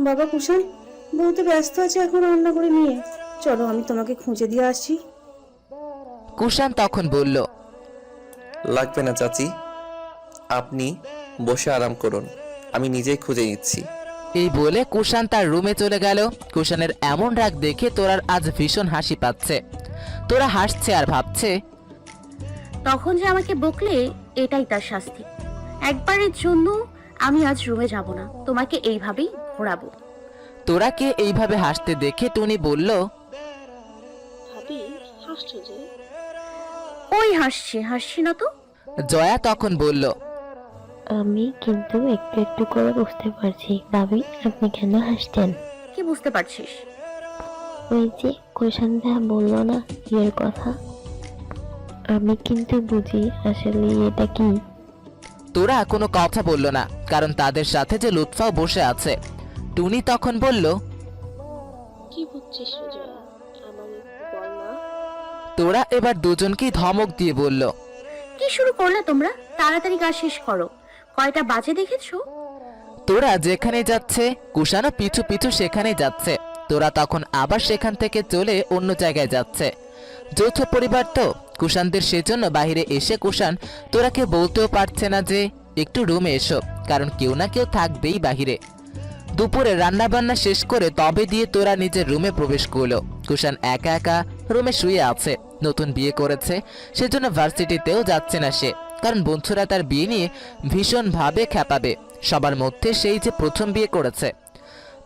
বাবা কুষাণ, বউ তো ব্যস্ত আছে এখন রান্না করে নিয়ে, চলো আমি তোমাকে খুঁজে দিয়ে আসছি। কুষাণ তখন বলল, লাগবে না চাচি, আপনি বসে আরাম করুন, আমি নিজেই খুঁজে নিচ্ছি। এই বলে কুষাণ তার রুমে চলে গেল। কুষাণের এমন রাগ দেখে তোরার আজ ভীষণ হাসি পাচ্ছে। তোরা হাসছে আর ভাবছে, তখন যে আমাকে বকলে এটাই তার শাস্তি। একবারের জন্য আমি আজ রুমে যাব না, তোমাকে এইভাবেই ঘোরাবো। তোরাকে এইভাবে হাসতে দেখে টুনি বলল, ভাবি হাসছো যে? ওই হাসছি হাসছি না তো। জয়া তখন বলল, আমি কিন্তু একটু একটু করে বুঝতে পারছি ভাবি আপনি কেন হাসতেন। কি বুঝতে পারছিস? ওই যে কুষাণ ভাইয়া বললো না বিয়ের কথা, আমি কিন্তু বুঝি আসলে এটা কি। তোরা কোনো কথা বলল না, কারণ তাদের সাথে যে লুৎফাও বসে আছে। টুনি তখন বলল, কি বুঝছিস জয়া, আমার বল না। তোরা এবার দুজনকেই ধমক দিয়ে বলল, কি শুরু করলে তোমরা? তাড়াতাড়ি কাজ শেষ করো, কয়টা বাজে দেখেছো? তোরা যেখানে যাচ্ছে কুষাণও পিছু পিছু সেখানেই যাচ্ছে। তোরা তখন আবার সেখান থেকে চলে অন্য জায়গায় যাচ্ছে। যৌথ পরিবার তো, কুষাণদের সেজন্য বাইরে এসে কুষাণ তোরাকে বলতেও পারছে না যে একটু রুমে এসো, কারণ কেউ না কেউ থাকবেই বাহিরে। দুপুরে রান্না বান্না শেষ করে তবে দিয়ে তোরা নিজের রুমে প্রবেশ করলো। কুষাণ একা একা রুমে শুয়ে আছে। নতুন বিয়ে করেছে, সেজন্য ভার্সিটিতেও যাচ্ছে না সে, কারণ বন্ধুরা তার বিয়ে নিয়ে ভীষণ ভাবে খেপাবে। সবার মধ্যে সেই যে প্রথম বিয়ে করেছে।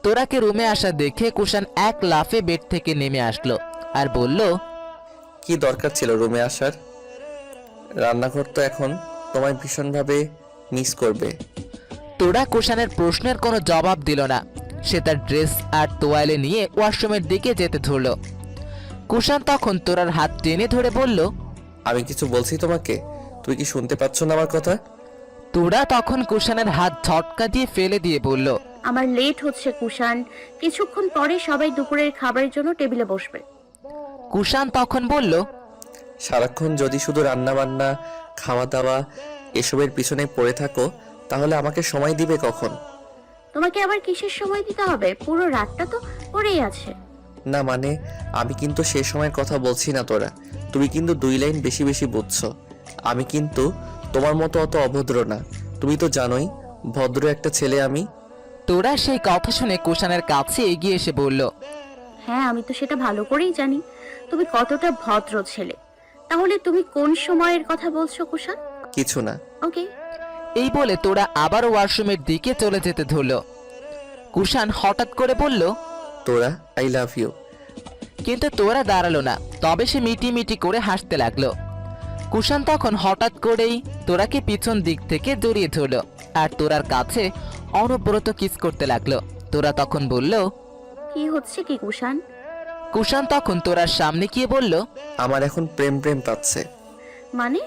তোরাকে রুমে আসা দেখে কুষাণ এক লাফে বেড থেকে নেমে আসলো আর বলল, কি দরকার ছিল রুমে আসার? রান্নাঘর তো এখন তোমায় ভীষণভাবে মিস করবে। তোরা কুষাণের প্রশ্নের কোনো জবাব দিল না। সে তার ড্রেস আর তোয়ালে নিয়ে ওয়াশরুমের দিকে যেতে ধরল। কুষাণ তখন তোরার হাত টেনে ধরে বলল, আমি কিছু বলছি তোমাকে, তুই কি শুনতে পাচ্ছ না আমার কথা? তোরা তখন কুষাণের হাত ঝটকা দিয়ে ফেলে দিয়ে বলল, আমার লেট হচ্ছে কুষাণ, কিছুক্ষণ পরে সবাই দুপুরের খাবারের জন্য টেবিলে বসবে। কুষাণ তখন বলল, সারাক্ষণ যদি শুধু রান্না বান্না, খাওয়া দাওয়া এসবের পিছনে পড়ে থাকো, তাহলে আমাকে সময় দিবে কখন? তোমাকে আবার কিসের সময় দিতে হবে? পুরো রাতটা তো পড়েই আছে। না মানে, আমি কিন্তু সে সময়ের কথা বলছি না তোরা, তুমি কিন্তু 2 লাইন বেশি বেশি বুঝছো। আমি কিন্তু তোমার মতো অত অভদ্র না, তুমি তো জানোই ভদ্র একটা ছেলে আমি। তোরা সেই কথা শুনে কুষাণের কাছে এগিয়ে এসে বলল, হ্যাঁ, আমি তো সেটা ভালো করেই জানি তুমি কতটা ভদ্র ছেলে। তাহলে তুমি কোন সময়ের কথা বলছো কুষাণ? কিছু না। ওকে। এই বলে তোরা আবার ওয়াশরুমের দিকে চলে যেতে ধরল। কুষাণ হঠাৎ করে বলল, তোরা, আই লাভ ইউ। কিন্তু তোরা দাঁড়ালো না, তবে সে মিটি মিটি করে হাসতে লাগলো। কুষাণ তখন হঠাৎ করেই তোরাকে পিছন দিক থেকে জড়িয়ে ধরল আর তোরার কাছে অনবরত কিস করতে লাগলো। তোরা তখন বলল, কি হচ্ছে কি কুষাণ? কুষাণ তখন তোরার সামনে গিয়ে বলল, আমার এখন প্রেম প্রেম পাচ্ছে। মানে?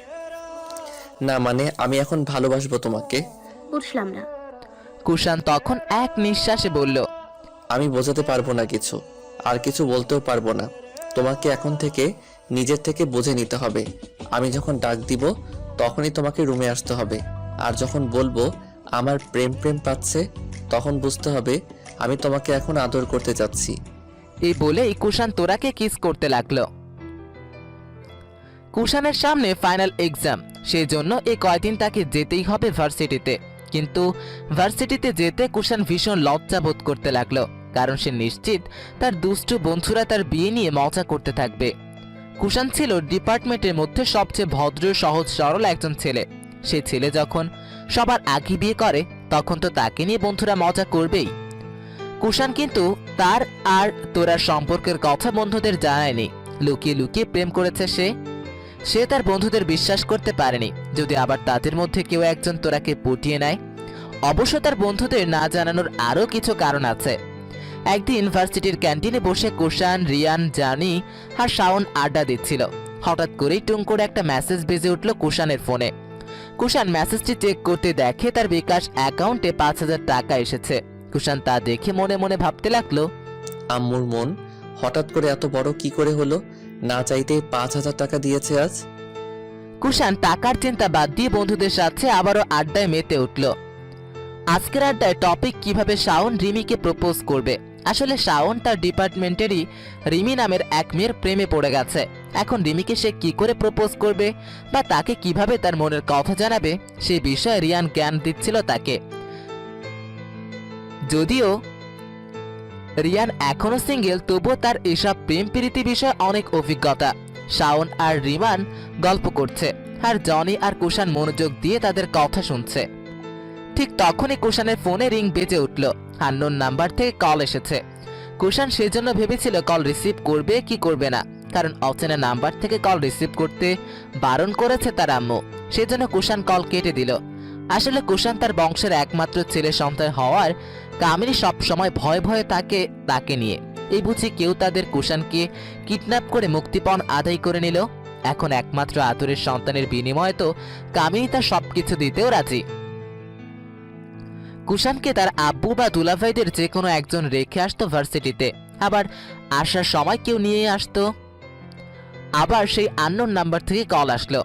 না মানে, আমি এখন ভালোবাসবো তোমাকে। বুঝলাম না। কুষাণ তখন এক নিঃশ্বাসে বলল, আমি বোঝাতে পারবো না কিছু, আর কিছু বলতেও পারবো না। তোমাকে এখন থেকে নিজের থেকে বুঝে নিতে হবে। আমি যখন ডাক দিব তখনই তোমাকে রুমে আসতে হবে, আর যখন বলবো আমার প্রেম প্রেম পাচ্ছে তখন বুঝতে হবে আমি তোমাকে এখন আদর করতে যাচ্ছি। এই বলেই কুষাণ তোরাকে কিস করতে লাগলো। কুষাণের সামনে ফাইনাল এক্সাম, সেই জন্য এই কয়দিন তাকে যেতেই হবে ভার্সিটিতে। কিন্তু ভার্সিটিতে যেতে কুষাণ ভীষণ লজ্জা বোধ করতে লাগলো, কারণ সে নিশ্চিত তার দুষ্টু বন্ধুরা তার বিয়ে নিয়ে মজা করতে থাকবে। কুষাণ ছিল ডিপার্টমেন্টের মধ্যে সবচেয়ে ভদ্র, সহজ সরল একজন ছেলে। সেই ছেলে যখন সবার আগে বিয়ে করে তখন তো তাকে নিয়ে বন্ধুরা মজা করবেই। কুষাণ কিন্তু তার আর তোরার সম্পর্কের কথা বন্ধুদের জানায়নি। লুকিয়ে লুকিয়ে প্রেম করেছে সে তার বন্ধুদের বিশ্বাস করতে পারেনি, যদি আবার তাদের মধ্যে কেউ একজন তোরাকে পটিয়ে নেয়। অবশ্য তার বন্ধুদের না জানানোর আরও কিছু কারণ আছে। একদিন ভার্সিটির ক্যান্টিনে বসে কুষাণ, রিয়ান, জানি আর শাওন আড্ডা দিচ্ছিল। হঠাৎ করেই টুং করে একটা মেসেজ বেজে উঠল কুষাণের ফোনে। কুষাণ মেসেজটি চেক করতে দেখে তার বিকাশ অ্যাকাউন্টে 5,000 টাকা এসেছে। কুষাণ তা দেখে মনে মনে ভাবতে লাগলো, আম্মুর মন হঠাৎ করে এত বড় কি করে হলো? না চাইতেই 5,000 টাকা দিয়েছে আজ। কুষাণ টাকার চিন্তা বাদ দিয়ে বন্ধুদের সাথে আবারও আড্ডায় মেতে উঠল। আজকের আড্ডায় টপিক কিভাবে শাওন রিমিকে প্রপোজ করবে। আসলে শাওন তার ডিপার্টমেন্টেরই রিমি নামের এক মেয়ের প্রেমে পড়ে গেছে। এখন রিমিকে সে কি করে প্রপোজ করবে বা তাকে কিভাবে তার মনের কথা জানাবে সেই বিষয়ে রিয়ান জ্ঞান দিচ্ছিল তাকে। যদিও রিয়ান এখনো সিঙ্গেল, তবুও তার এসব প্রেম প্রীতি বিষয়ে অনেক অভিজ্ঞতা। শাওন আর রিমান গল্প করছে আর জনি আর কুষাণ মনোযোগ দিয়ে তাদের কথা শুনছে। ঠিক তখনই কুষাণের ফোনে রিং বেজে উঠল। আননোন নাম্বার থেকে কল এসেছে। কুষাণ সেজন্য ভেবেছিল কল রিসিভ করবে কি করবে না, কারণ অচেনা নাম্বার থেকে কল রিসিভ করতে বারণ করেছে তার আম্মু। সেজন্য কুষাণ কল কেটে দিল। আসলে কুষাণ তার বংশের একমাত্র ছেলে সন্তান হওয়ার কামিনী সবসময় ভয়ে ভয়ে থাকে তাকে নিয়ে। এই বুঝি কেউ তাদের কুষাণকে কিডন্যাপ করে মুক্তিপণ আদায় করে নিল। এখন একমাত্র আদরের সন্তানের বিনিময়ে তো কামিনী তার সবকিছু দিতেও রাজি। কুষাণকে তার আব্বু বা দুলাভাইদের যে কোনো একজন রেখে আসতো ভার্সিটিতে, আবার আসার সময় কেউ নিয়ে আসতো। আবার সেই আননোন নাম্বার থেকে কল আসলো।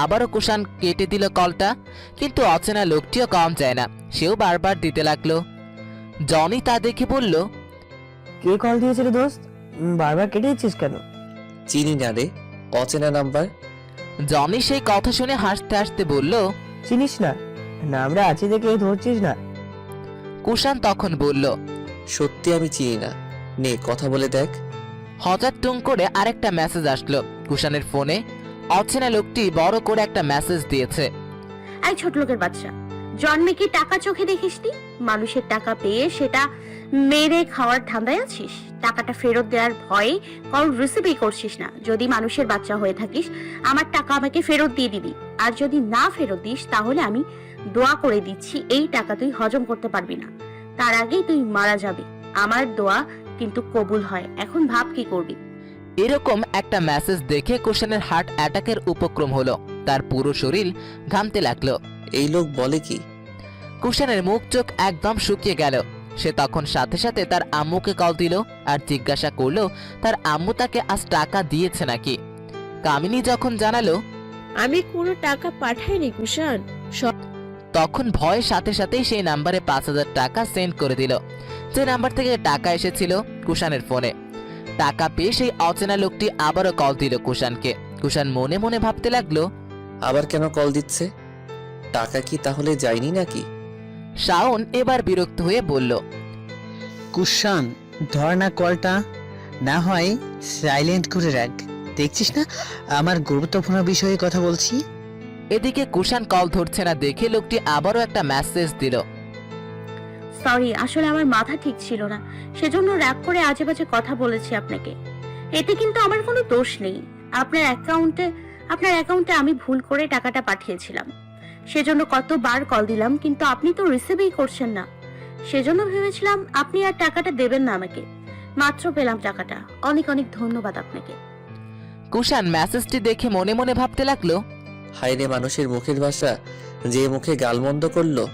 আবারও কুষাণ কেটে দিল কলটা, কিন্তু অচেনা লোকটিও কম যায় না, সেও বারবার দিতে লাগলো। জনি তা দেখে বলল, কে কল দিয়েছিল দোস্ত? বারবার কেটে দিচ্ছিস কেন? চিনি না রে, অচেনা নাম্বার। জনি সেই কথা শুনে হাসতে হাসতে বলল, চিনিস না? আমরা আছি দেখে ধরছিস না? কুষাণ তখন বলল, সত্যি আমি চিনি না, নে কথা বলে দেখ। হঠাৎ টুং করে আরেকটা মেসেজ আসলো কুষাণের ফোনে। অচেনা লোকটি বড় করে একটা মেসেজ দিয়েছে, এই ছোট লোকের বাচ্চা, জন্মে কি টাকা চোখে দেখিসনি? মানুষের টাকা পেয়ে সেটা মেরে খাওয়ার ধান্দায় আছিস। টাকাটা ফেরত দেওয়ার ভয়ে কল রিসিভই করছিস না। যদি মানুষের বাচ্চা হয়ে থাকিস, আমার টাকা আমাকে ফেরত দিয়ে দিবি। আর যদি না ফেরত দিস, তাহলে আমি দোয়া করে দিচ্ছি এই টাকা তুই হজম করতে পারবি না, তার আগেই তুই মারা যাবি। আমার দোয়া কিন্তু কবুল হয়। এখন ভাব কি করবি। এরকম একটা মেসেজ দেখে কুষাণের হার্ট অ্যাটাকের উপক্রম হলো। তার পুরো শরীর ঘামতে লাগলো। এই লোক বলে কি? কুষাণের মুখ চোখ একদম শুকিয়ে গেল। সে তখন সাথে সাথে তার আম্মুকে কল দিল আর জিজ্ঞাসা করলো তার আম্মু তাকে আজ টাকা দিয়েছে নাকি। কামিনী যখন জানালো, আমি কোনো টাকা পাঠাইনি কুষাণ। তখন ভয়ে সাথে সাথেই সেই নাম্বারে 5,000 টাকা সেন্ড করে দিল, যে নাম্বার থেকে টাকা এসেছিল কুষাণের ফোনে। টাকা পেয়ে সেই অচেনা লোকটি আবারও কল দিল কুষাণকে। কুষাণ মনে মনে ভাবতে লাগলো, আবার কেন কল দিচ্ছে? টাকা কি তাহলে যায়নি নাকি? শাওন এবার বিরক্ত হয়ে বলল, কুষাণ, ধর না কলটা, না হয় সাইলেন্ট করে রাখ। দেখছিস না আমার গুরুত্বপূর্ণ বিষয়ে কথা বলছি। এদিকে কুষাণ কল ধরছে না দেখে লোকটি আবারও একটা মেসেজ দিল, সরি, আসলে আমার মাথা ঠিক ছিল না, সেজন্য রাগ করে আজে বাজে কথা বলেছি আপনাকে। এতে কিন্তু আমার কোনো দোষ নেই। আপনার অ্যাকাউন্টে আমি ভুল করে টাকাটা পাঠিয়েছিলাম, সেজন্য কতবার কল দিলাম, কিন্তু আপনি তো রিসিভই করছেন না। সেজন্য ভেবেছিলাম আপনি আর টাকাটা দেবেন না আমাকে। মাত্র পেলাম টাকাটা। অনেক অনেক ধন্যবাদ আপনাকে। কুষাণ মেসেজটি দেখে মনে মনে ভাবতে লাগলো, হায় রে, মানুষের মুখের ভাষা, যে মুখে গালমন্দ করলো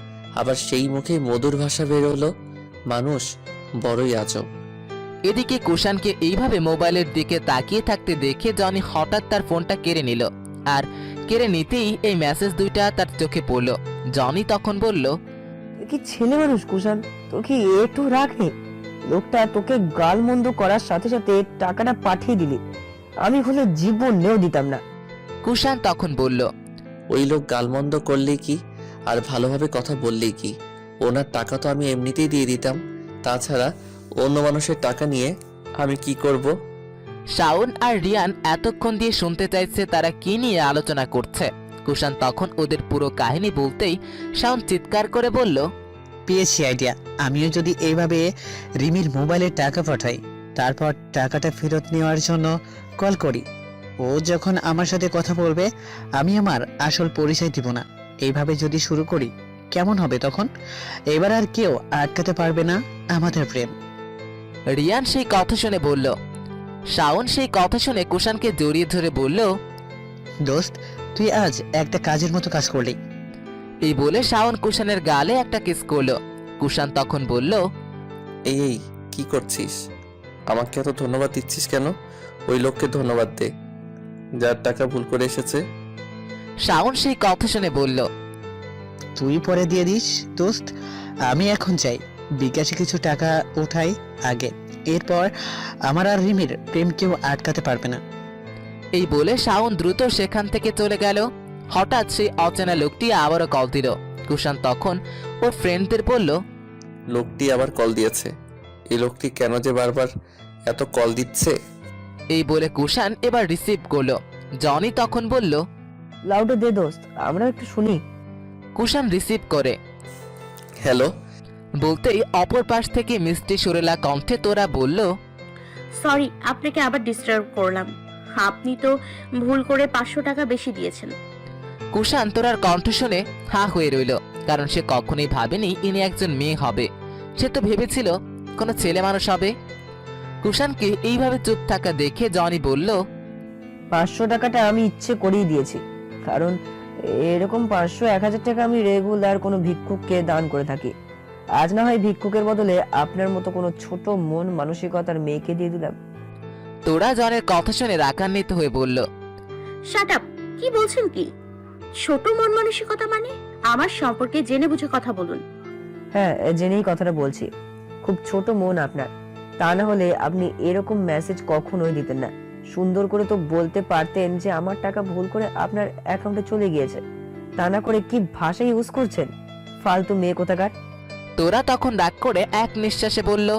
আবার সেই মুখে মধুর ভাষা বেরোলো। মানুষ বড়ই আজব। এদিকে কুষাণকে এইভাবে মোবাইলের দিকে তাকিয়ে থাকতে দেখে জনি হঠাৎ তার ফোনটা কেড়ে নিল। আর কেড়ে নিতেই এই মেসেজ দুইটা তার চোখে পড়ল। জনি তখন বলল, কি ছেলে মানুষ কুষাণ, তোর কি একটু রাগ নেই? লোকটা তোকে গালমন্দ করার সাথে সাথে টাকাটা পাঠিয়ে দিলি, আমি হলে জীবনেও দিতাম না। কুষাণ তখন বলল, ওই লোক গালমন্দ করলেই কি আর ভালোভাবে কথা বললেই কি, ওনার টাকা তো আমি এমনিতেই দিয়ে দিতাম। তাছাড়া অন্য মানুষের টাকা নিয়ে আমি কি করব? শাওন আর রিয়ান এতক্ষণ দিয়ে শুনতে চাইছে তারা কি নিয়ে আলোচনা করছে। কুষাণ তখন ওদের পুরো কাহিনী বলতেই শাওন চিৎকার করে বলল, পেয়েছি আইডিয়া। আমিও যদি এইভাবে রিমির মোবাইলে টাকা পাঠাই, তারপর টাকাটা ফেরত নেওয়ার জন্য কল করি, ও যখন আমার সাথে কথা বলবে আমি আমার আসল পরিচয় দিব না। এইভাবে যদি শুরু করি কেমন হবে তখন? এবার আর কেউ আটকাতে পারবে না আমাদের প্রেম। রিয়ান সেই কথা শুনে বলল। শাওন সেই কথা শুনে কুষাণকে জড়িয়ে ধরে বলল, দোস্ত, তুই আজ একটা কাজের মতো কাজ করলি। এই বলে শাওন কুষাণের গালে একটা কিস করলো। কুষাণ তখন বলল, এই কি করছিস? আমাকে এত ধন্যবাদ দিচ্ছিস কেন? ওই লোককে ধন্যবাদ দে যার টাকা ভুল করে এসেছে। শাওন সেই কথা শুনে বলল, তুই পরে দিয়ে দিস দোস্ত। আমি এখন চাই বিকাশে কিছু টাকা ওঠাই আগে, এরপর আমার আর রিমির প্রেম কেউ আটকাতে পারবে না। এই বলে শাওন দ্রুত সেখান থেকে চলে গেল। হঠাৎ সেই অচেনা লোকটি আবারও কল দিল। কুষাণ তখন ওর ফ্রেন্ডদের বলল, লোকটি আবার কল দিয়েছে। এই লোকটি কেন যে বারবার এত কল দিচ্ছে? এই বলে কুষাণ এবার রিসিভ করলো। জনি তখন বলল, লাউডে দে দোস্ত, আমরা একটু শুনি। কুষাণ রিসিভ করে হ্যালো। বলতেই অপর পাশ থেকে মিষ্টি সুরেলা কণ্ঠে তোরা বলল, সরি আপনাকে আবার ডিস্টার্ব করলাম। আপনি তো ভুল করে 500 টাকা বেশি দিয়েছেন। কুষাণ তোরার কণ্ঠ শুনে হা হয়ে রইল, কারণ সে কখনোই ভাবেনি ইনি একজন মেয়ে হবে। সে তো ভেবেছিল কোনো ছেলে মানুষ হবে। কুষাণকে এইভাবে চুপ থাকা দেখে জনি বলল, 500 টাকাটা আমি ইচ্ছে করেই দিয়েছি, কারণ এরকম 500-1000 টাকা আমি রেগুলার কোনো ভিক্ষুককে দান করে থাকি। আজ না হয় ভিক্ষুকের বদলে আপনার মতো কোনো ছোট মন মানসিকতার মেয়েকে দিয়ে দিলাম। তোরা জনের কথা শুনে রাগান্বিত হয়ে বলল, শাট আপ! কি বলছেন কি? ছোট মন মানসিকতা মানে? আমার সম্পর্কে জেনে বুঝে কথা বলুন। হ্যাঁ, জেনেই কথাটা বলছি। খুব ছোট মন আপনার। তা না হলে আপনি এরকম মেসেজ কখনোই দিতেন না। সুন্দর করে তো বলতে পারতেন যে আমার টাকা ভুল করে আপনার অ্যাকাউন্টে চলে গিয়েছে। তা না করে কি ভাষা ইউজ করছেন, ফালতু মেয়ে কোথাকার। তোরা তখন রাগ করে এক নিঃশ্বাসে বলল,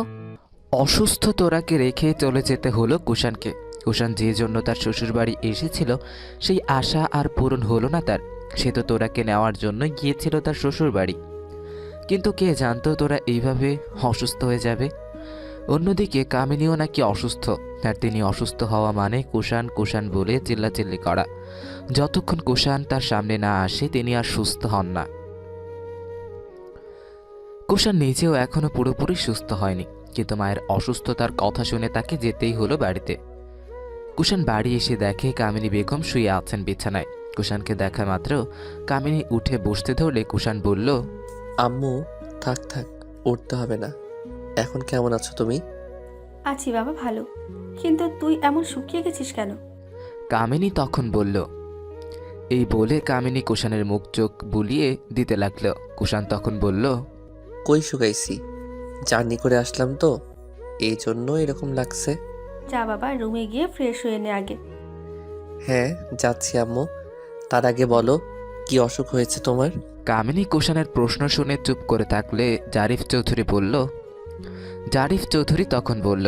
অসুস্থ তোরাকে রেখে চলে যেতে হলো কুষাণকে। কুষাণ যে জন্য তার শ্বশুরবাড়ি এসেছিল সেই আশা আর পূরণ হলো না তার। সে তো তোরাকে নেওয়ার জন্য গিয়েছিল তার শ্বশুরবাড়ি, কিন্তু কে জানতো তোরা এইভাবে অসুস্থ হয়ে যাবে। অন্যদিকে কামিনীও নাকি অসুস্থ, আর তিনি অসুস্থ হওয়া মানে কুষাণ কুষাণ বলে চিল্লাচিল্লি করা। যতক্ষণ কুষাণ তার সামনে না আসে তিনি আর সুস্থ হন না। কুষাণ নিজেও এখনো পুরোপুরি সুস্থ হয়নি, কিন্তু মায়ের অসুস্থতার কথা শুনে তাকে যেতেই হলো বাড়িতে। কুষাণ বাড়ি এসে দেখে কামিনী বেগম শুয়ে আছেন বিছানায়। কুষাণকে দেখা মাত্র কামিনী উঠে বসতে ধরলে কুষাণ বলল, আম্মু থাক থাক, উঠতে হবে না। এখন কেমন আছো তুমি? আছি বাবা, ভালো। কিন্তু তুই এমন শুকিয়ে গেছিস কেন? কামিনী তখন বলল। এই বলে কামিনী কুষাণের মুখ চোখ বুলিয়ে দিতে লাগলো। কুষাণ তখন বলল, কই শুকাইছি, জার্নি করে আসলাম তো, এই জন্য এরকম লাগছে। যা বাবা, রুমে গিয়ে ফ্রেশ হয়ে নে আগে। হ্যাঁ যাচ্ছি আম্মু। তার আগে বলো, কি অসুখ হয়েছে তোমার? কামিনী কুষাণের প্রশ্ন শুনে চুপ করে থাকলে জারিফ চৌধুরী বলল। জারিফ চৌধুরী তখন বলল,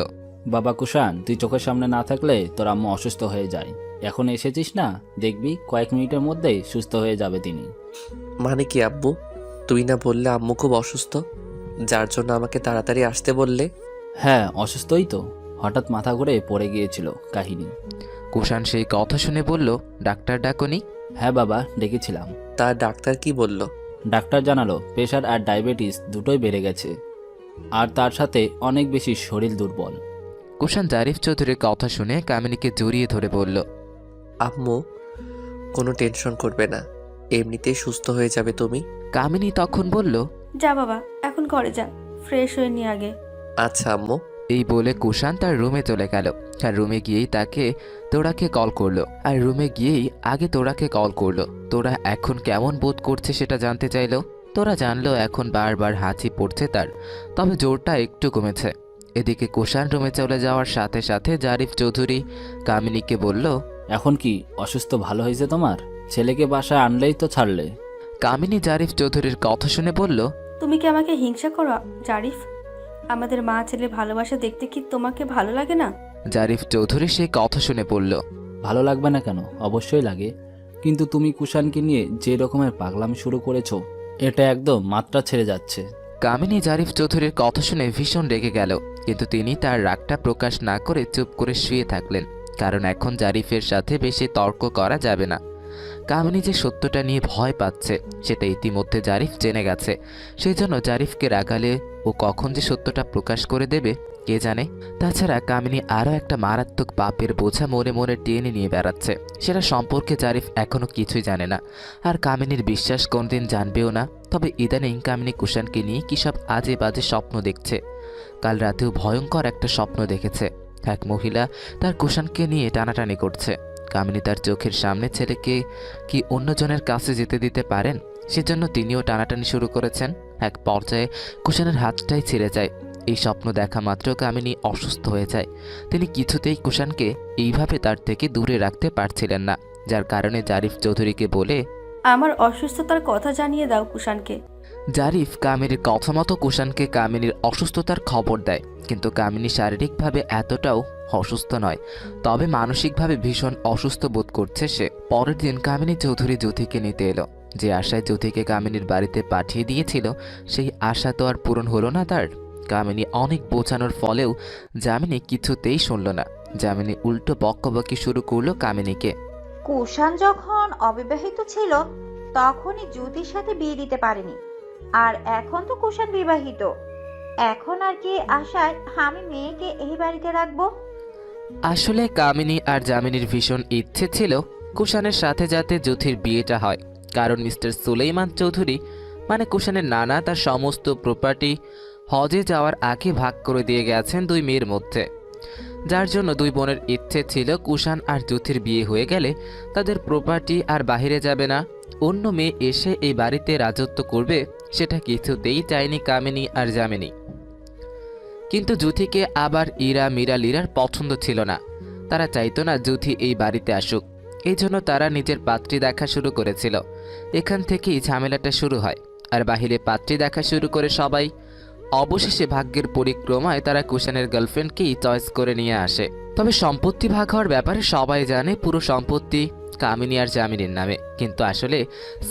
বাবা কুষাণ, তুই চোখের সামনে না থাকলে তোর আম্মু অসুস্থ হয়ে যায়। এখন এসেছিস না, দেখবি কয়েক মিনিটের মধ্যেই সুস্থ হয়ে যাবে তিনি। মানে কি আব্বু? তুই না বললে আম্মু খুব অসুস্থ, যার জন্য আমাকে তাড়াতাড়ি আসতে বললে? হ্যাঁ অসুস্থই তো, হঠাৎ মাথা ঘুরে পড়ে গিয়েছিল কাহিনী। কুষাণ সেই কথা শুনে বলল, ডাক্তার ডাকনি? হ্যাঁ বাবা, ডেকেছিলাম। তা ডাক্তার কি বলল? ডাক্তার জানালো প্রেশার আর ডায়াবেটিস দুটোই বেড়ে গেছে, আর তার সাথে অনেক বেশি শরীর দুর্বল। কুষাণ জারিফ চৌধুরীর কথা শুনে কামিনীকে জড়িয়ে ধরে বলল, আম্মু কোনো টেনশন করবে না, এমনিতেই সুস্থ হয়ে যাবে তুমি। কামিনী তখন বলল, যা বাবা, এখন ঘরে যা, ফ্রেশ হয়ে নি আগে। আচ্ছা আম্মু। এই বলে কুষাণ তার রুমে চলে গেল। আর রুমে গিয়েই তোরাকে কল করলো। তোরা এখন কেমন বোধ করছে সেটা জানতে চাইলো। তোরা জানলো এখন বারবার হাঁচি পড়ছে তার, তবে জোরটা একটু কমেছে। এদিকে কুষাণ রুমে চলে যাওয়ার সাথে সাথে জারিফ চৌধুরী কামিনীকে বলল, এখন কি অসুস্থ ভালো হয়েছে তোমার? ছেলেকে বাসায় আনলেই তো ছাড়লে। কামিনী জারিফ চৌধুরীর কথা শুনে বলল, তুমি কি আমাকে হিংসা করো জারিফ? আমাদের মা ছেলে ভালোবাসা দেখতে কি তোমাকে ভালো লাগে না? জারিফ চৌধুরী সেই কথা শুনে বলল, ভালো লাগবে না কেন, অবশ্যই লাগে। কিন্তু তুমি কুষাণকে নিয়ে যে রকমের পাগলামি শুরু করেছো, এটা একদম মাত্রা ছেড়ে যাচ্ছে। কামিনী জারিফ চৌধুরীর কথা শুনে ভীষণ রেগে গেল, কিন্তু তিনি তার রাগটা প্রকাশ না করে চুপ করে শুয়ে থাকলেন, কারণ এখন জারিফের সাথে বেশি তর্ক করা যাবে না। কামিনী যে সত্যটা নিয়ে ভয় পাচ্ছে সেটা ইতিমধ্যে জারিফ জেনে গেছে। সেই জন্য জারিফকে রাগালে ও কখন যে সত্যটা প্রকাশ করে দেবে কে জানে। তাছাড়া কামিনী আরও একটা মারাত্মক পাপের বোঝা মনে মনে টেনে নিয়ে বেড়াচ্ছে, সেটা সম্পর্কে জারিফ এখনও কিছুই জানে না। আর কামিনীর বিশ্বাস কোনদিন জানবেও না। তবে ইদানিং কামিনী কুষাণকে নিয়ে কী সব আজে বাজে স্বপ্ন দেখছে। কাল রাতেও ভয়ঙ্কর একটা স্বপ্ন দেখেছে, এক মহিলা তার কুষাণকে নিয়ে টানাটানি করছে। কামিনী তার চোখের সামনে ছেলেকে কি অন্যজনের কাছে যেতে দিতে পারেন? সেজন্য তিনিও টানাটানি শুরু করেছেন। এক পর্যায়ে কুষাণের হাতটাই ছিঁড়ে যায়। এই স্বপ্ন দেখা মাত্র কামিনী অসুস্থ হয়ে যায়। তিনি কিছুতেই কুষাণকে এইভাবে তার থেকে দূরে রাখতে পারছিলেন না, যার কারণে জারিফ চৌধুরীকে বলে, আমার অসুস্থতার কথা জানিয়ে দাও কুষাণকে। জারিফ কামিনীর কথা মতো কুষাণকে কামিনীর অসুস্থতার খবর দেয়। কিন্তু কামিনী শারীরিকভাবে এতটাও অসুস্থ নয়, তবে মানসিকভাবে ভীষণ অসুস্থ বোধ করছে সে। পরের দিন কামিনী চৌধুরী জ্যোতিকে নিতে এলো। যে আশায় জ্যোতিকে কামিনীর বাড়িতে পাঠিয়ে দিয়েছিল, সেই আশা তো আর পূরণ হলো না তার। কামিনী অনেক বোঝানোর ফলেও যামিনী কিছুতেই শুনল না। যামিনী উল্টো বকবকি শুরু করলো কামিনীকে। কুষাণ যখন অবিবাহিত ছিল তখনই জ্যোতির সাথে বিয়ে দিতে পারেনি, আর এখন তো কুষাণ বিবাহিত। এখন আর কি আশায় আমি মেয়েকে এই বাড়িতে রাখবো? আসলে কামিনী আর যামিনীর ভীষণ ইচ্ছে ছিল কুষাণের সাথে যাতে জ্যোতির বিয়েটা হয়, কারণ মিস্টার সুলেইমান চৌধুরী মানে কুষাণের নানা তার সমস্ত প্রপার্টি হজে যাওয়ার আগে ভাগ করে দিয়ে গেছেন দুই মেয়ের মধ্যে, যার জন্য দুই বোনের ইচ্ছে ছিল কুষাণ আর জ্যোতির বিয়ে হয়ে গেলে তাদের প্রপার্টি আর বাহিরে যাবে না, অন্য মেয়ে এসে এই বাড়িতে রাজত্ব করবে, সেটা কিছুতেই চায়নি কামিনী আর যামিনী। কিন্তু জ্যোতিকে আবার ইরা মীরা লীরার পছন্দ ছিল না। তারা চাইতো না জ্যোতি এই বাড়িতে আসুক, এই জন্য তারা নিজের পাত্রী দেখা শুরু করেছিল। এখান থেকেই ঝামেলাটা শুরু হয়। আর বাহিরে পাত্রী দেখা শুরু করে সবাই। অবশেষে ভাগ্যের পরিক্রমায় তারা কুষাণের গার্লফ্রেন্ডকেই চয়েস করে নিয়ে আসে। তবে সম্পত্তি ভাগ হওয়ার ব্যাপারে সবাই জানে পুরো সম্পত্তি কামিনী আর যামিনীর নামে, কিন্তু আসলে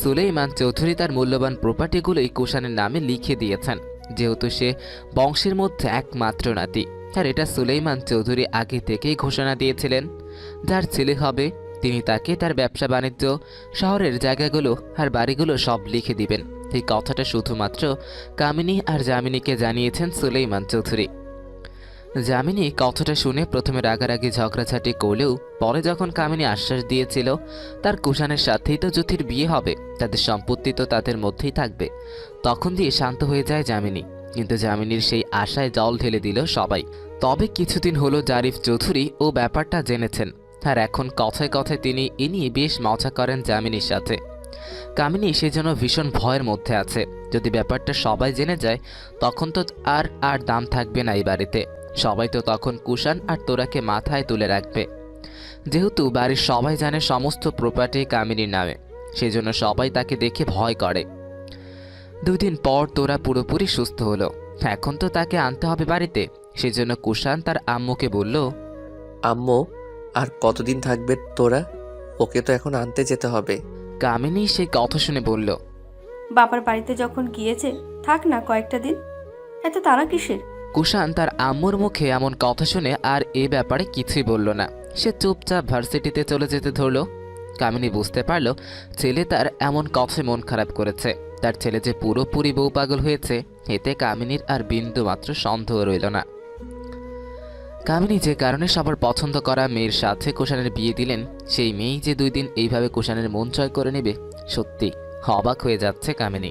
সুলেইমান চৌধুরী তার মূল্যবান প্রপার্টিগুলোই কুষাণের নামে লিখে দিয়েছেন, যেহেতু সে বংশের মধ্যে একমাত্র নাতি। আর এটা সুলেইমান চৌধুরী আগে থেকেই ঘোষণা দিয়েছিলেন, যার ছেলে হবে তিনি তাকে তার ব্যবসা বাণিজ্য, শহরের জায়গাগুলো আর বাড়িগুলো সব লিখে দিবেন। এই কথাটা শুধুমাত্র কামিনী আর যামিনীকে জানিয়েছেন সুলেইমান চৌধুরী। যামিনী কথাটা শুনে প্রথমে রাগারাগি ঝগড়াঝাটি করলেও পরে যখন কামিনী আশ্বাস দিয়েছিল তার কুষাণের সাথেই তো জ্যোতির বিয়ে হবে, তাদের সম্পত্তি তো তাদের মধ্যেই থাকবে, তখন দিয়ে শান্ত হয়ে যায় যামিনী। কিন্তু যামিনীর সেই আশায় জল ঢেলে দিল সবাই। তবে কিছুদিন হলো জারিফ চৌধুরী ও ব্যাপারটা জেনেছেন, আর এখন কথায় কথায় তিনি এ নিয়ে বেশ মজা করেন যামিনীর সাথে। কামিনী সেজন্য ভীষণ ভয়ের মধ্যে আছে, যদি ব্যাপারটা সবাই জেনে যায় তখন তো আর দাম থাকবে না এই বাড়িতে। সবাই তো তখন কুষাণ আর তোরাকে মাথায় তুলে রাখবে। যেহেতু বাড়ির সবাই জানে সমস্ত প্রপার্টি কামিনীর নামে, সেজন্য সবাই তাকে দেখে ভয় করে। 2 দিন পর তোরা পুরোপুরি সুস্থ হলো, এখন তো তাকে আনতে হবে বাড়িতে। সেজন্য কুষাণ তার আম্মুকে বলল, আম্মু, আর কতদিন থাকবে তোরা? ওকে তো এখন আনতে যেতে হবে। কামিনী সেই কথা শুনে বলল, বাবার বাড়িতে যখন গিয়েছে থাক না কয়েকটা দিন, এত তারা কিসের? কুষাণ তার আম্মুর মুখে এমন কথা শুনে আর এ ব্যাপারে কিছুই বলল না। সে চুপচাপ ভার্সিটিতে চলে যেতে ধরল। কামিনী বুঝতে পারল ছেলে তার এমন কথায় মন খারাপ করেছে। তার ছেলে যে পুরোপুরি বউ পাগল হয়েছে, এতে কামিনীর আর বিন্দু মাত্র সন্দেহ রইল না। কামিনী যে কারণে সবার পছন্দ করা মেয়ের সাথে কুষাণের বিয়ে দিলেন, সেই মেয়েই যে 2 দিন এইভাবে কুষাণের মন জয় করে নেবে, সত্যি অবাক হয়ে যাচ্ছে কামিনী।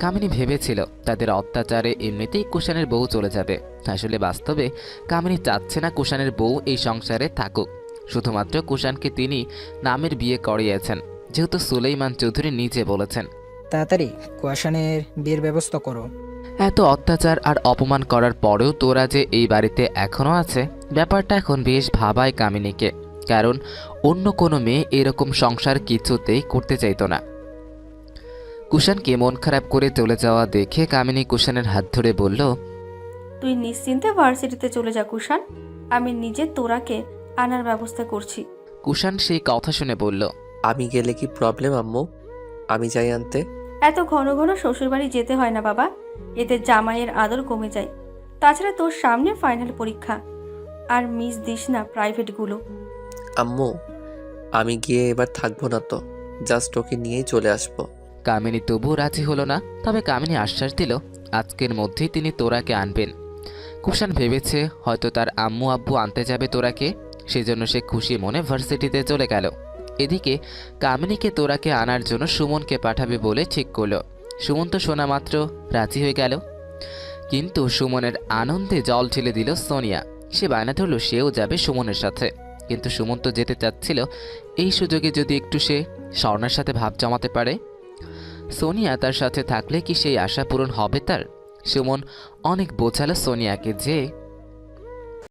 কামিনী ভেবেছিল তাদের অত্যাচারে এমনিতেই কুষাণের বউ চলে যাবে। আসলে বাস্তবে কামিনী চাচ্ছে না কুষাণের বউ এই সংসারে থাকুক, শুধুমাত্র কুষাণকে তিনি নামের বিয়ে করিয়েছেন, যেহেতু সুলেইমান চৌধুরী নিজে বলেছেন। তাড়াতাড়ি কুয়াশানের বিয়ের ব্যবস্থা করো। এত অত্যাচার আর অপমান করার পরেও তোরা যে এই বাড়িতে এখনো আছে, ব্যাপারটা এখন বেশ ভাবায় কামিনীকে, কারণ অন্য কোনো মেয়ে এরকম সংসার কিছুতেই করতে চাইতো না। কুষাণকে মন খারাপ করে চলে যাওয়া দেখে কামিনী কুষাণের হাত ধরে বলল, তুই নিশ্চিন্তে ভার্সিটিতে চলে যা কুষাণ, আমি নিজে তোরাকে আনার ব্যবস্থা করছি। কুষাণ সেই কথা শুনে বলল, আমি গেলে কি প্রবলেম আম্মু? আমি যাই আনতে? এত ঘন ঘন শ্বশুরবাড়ি যেতে হয় না বাবা, এতে জামাইয়ের আদর কমে যায়। তাছাড়া তোর সামনে ফাইনাল পরীক্ষা, আর মিস দিস না প্রাইভেটগুলো। আম্মু, আমি গিয়ে এবার থাকবো না তো, জাস্ট ওকে নিয়েই চলে আসবো। কামিনী তবুও রাজি হলো না। তবে কামিনী আশ্বাস দিল আজকের মধ্যেই তিনি তোরাকে আনবেন। কুষাণ ভেবেছে হয়তো তার আম্মু আব্বু আনতে যাবে তোরাকে, সেজন্য সে খুশি মনে ভার্সিটিতে চলে গেল। এদিকে কামিনীকে তোরাকে আনার জন্য সুমনকে পাঠাবে বলে ঠিক করলো। সুমন তো শোনা মাত্র রাজি হয়ে গেল, কিন্তু সুমনের আনন্দে জল ঢেলে দিল সোনিয়া। সে বায়না ধরল সেও যাবে সুমনের সাথে, কিন্তু সুমন তো যেতে চাচ্ছিল এই সুযোগে যদি একটু সে স্বর্ণার সাথে ভাব জমাতে পারে। সোনিয়া তার সাথে থাকলে কি সেই আশা পূরণ হবে তার? সুমন অনেক বোঝালো সোনিয়াকে যে